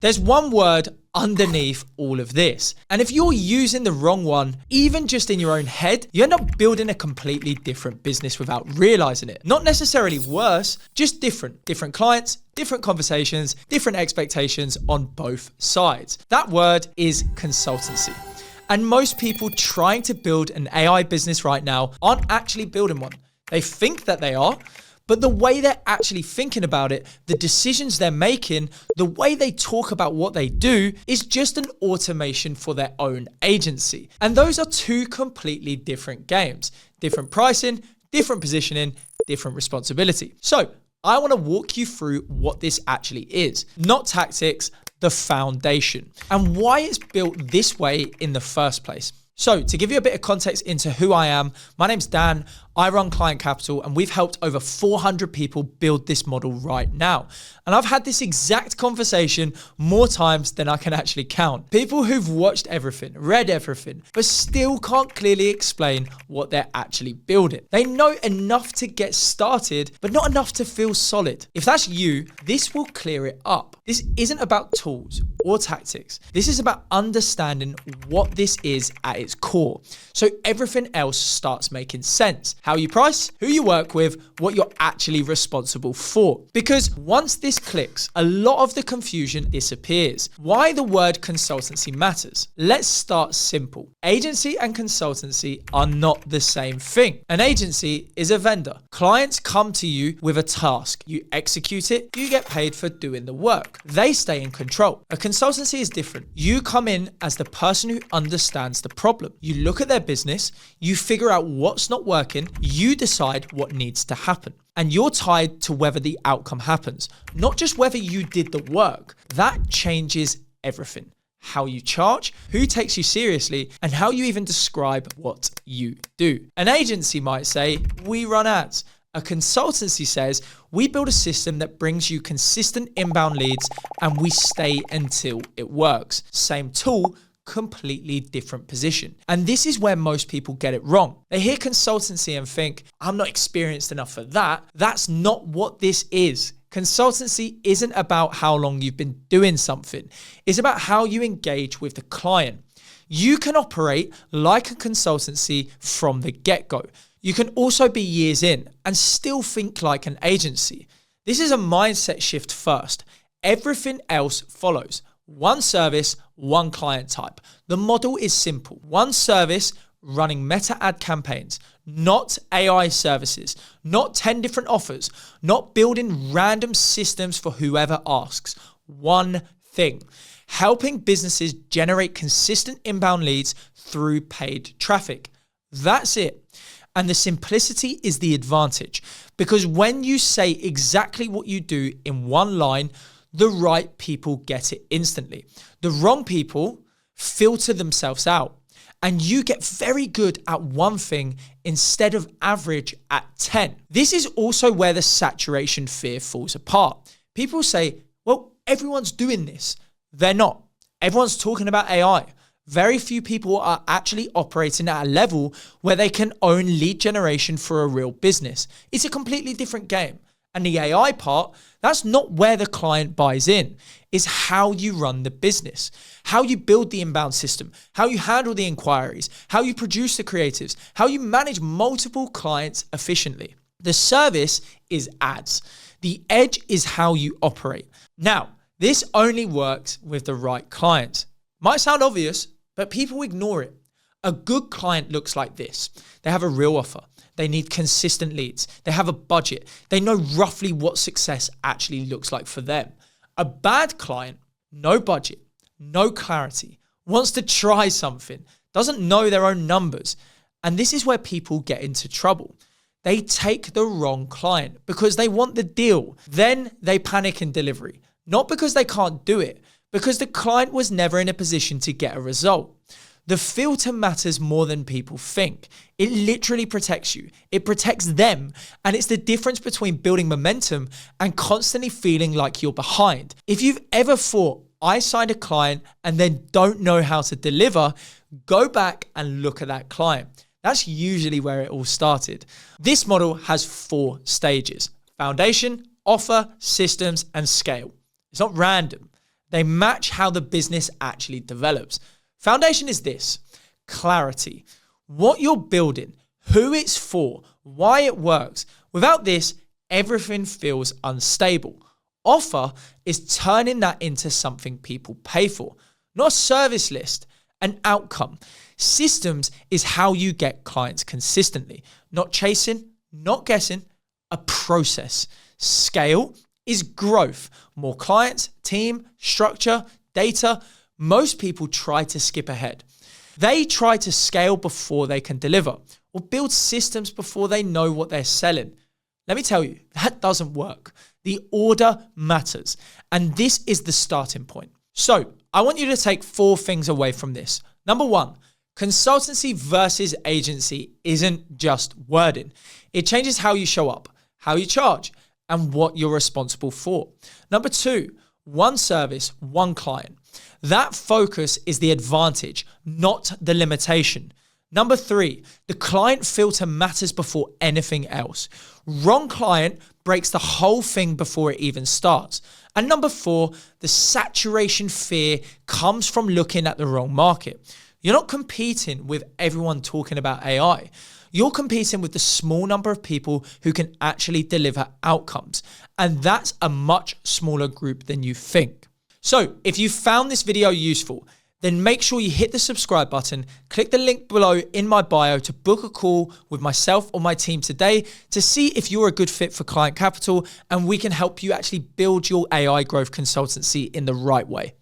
There's one word underneath all of this. And if you're using the wrong one, even just in your own head, you end up building a completely different business without realizing it. Not necessarily worse, just different. Different clients, different conversations, different expectations on both sides. That word is consultancy. And most people trying to build an AI business right now aren't actually building one. They think that they are, but the way they're actually thinking about it, the decisions they're making, the way they talk about what they do is just an automation for their own agency. And those are two completely different games. Different pricing, different positioning, different responsibility. So I want to walk you through what this actually is. Not tactics, the foundation, and why it's built this way in the first place. So to give you a bit of context into who I am, my name's Dan, I run Client Capital, and we've helped over 400 people build this model right now. And I've had this exact conversation more times than I can actually count. People who've watched everything, read everything, but still can't clearly explain what they're actually building. They know enough to get started, but not enough to feel solid. If that's you, this will clear it up. This isn't about tools or tactics. This is about understanding what this is at its core. So everything else starts making sense. How you price, who you work with, what you're actually responsible for. Because once this clicks, a lot of the confusion disappears. Why the word consultancy matters. Let's start simple. Agency and consultancy are not the same thing. An agency is a vendor. Clients come to you with a task. You execute it, you get paid for doing the work. They stay in control. A consultancy is different. You come in as the person who understands the problem. You look at their business, you figure out what's not working, you decide what needs to happen. And you're tied to whether the outcome happens, not just whether you did the work. That changes everything. How you charge, who takes you seriously, and how you even describe what you do. An agency might say, we run ads. A consultancy says, we build a system that brings you consistent inbound leads and we stay until it works. Same tool, completely different position. And this is where most people get it wrong. They hear consultancy and think, I'm not experienced enough for that. That's not what this is. Consultancy isn't about how long you've been doing something. It's about how you engage with the client. You can operate like a consultancy from the get-go. You can also be years in and still think like an agency. This is a mindset shift first. Everything else follows. One service, one client type. The model is simple. One service running meta ad campaigns, not AI services, not 10 different offers, not building random systems for whoever asks. One thing, helping businesses generate consistent inbound leads through paid traffic. That's it. And the simplicity is the advantage, because when you say exactly what you do in one line, the right people get it instantly. The wrong people filter themselves out, and you get very good at one thing instead of average at 10. This is also where the saturation fear falls apart. People say, well, everyone's doing this. They're not. Everyone's talking about AI. Very few people are actually operating at a level where they can own lead generation for a real business. It's a completely different game. And the AI part, that's not where the client buys in. It's how you run the business, how you build the inbound system, how you handle the inquiries, how you produce the creatives, how you manage multiple clients efficiently. The service is ads. The edge is how you operate. Now, this only works with the right clients. Might sound obvious, but people ignore it. A good client looks like this. They have a real offer. They need consistent leads. They have a budget. They know roughly what success actually looks like for them. A bad client, no budget, no clarity, wants to try something, doesn't know their own numbers. And this is where people get into trouble. They take the wrong client because they want the deal. Then they panic in delivery, not because they can't do it, because the client was never in a position to get a result. The filter matters more than people think. It literally protects you. It protects them. And it's the difference between building momentum and constantly feeling like you're behind. If you've ever thought, I signed a client and then don't know how to deliver, go back and look at that client. That's usually where it all started. This model has 4 stages: foundation, offer, systems, and scale. It's not random. They match how the business actually develops. Foundation is this: clarity. What you're building, who it's for, why it works. Without this, everything feels unstable. Offer is turning that into something people pay for, not a service list, an outcome. Systems is how you get clients consistently, not chasing, not guessing, a process. Scale is growth, more clients, team, structure, data. Most people try to skip ahead. They try to scale before they can deliver, or build systems before they know what they're selling. Let me tell you, that doesn't work. The order matters, and this is the starting point. So I want you to take 4 things away from this. Number 1, consultancy versus agency isn't just wording. It changes how you show up, how you charge, and what you're responsible for. Number 2, one service, one client. That focus is the advantage, not the limitation. Number 3, the client filter matters before anything else. Wrong client breaks the whole thing before it even starts. And number 4, the saturation fear comes from looking at the wrong market. You're not competing with everyone talking about AI. You're competing with the small number of people who can actually deliver outcomes. And that's a much smaller group than you think. So if you found this video useful, then make sure you hit the subscribe button, click the link below in my bio to book a call with myself or my team today to see if you're a good fit for Client Capital and we can help you actually build your AI growth consultancy in the right way.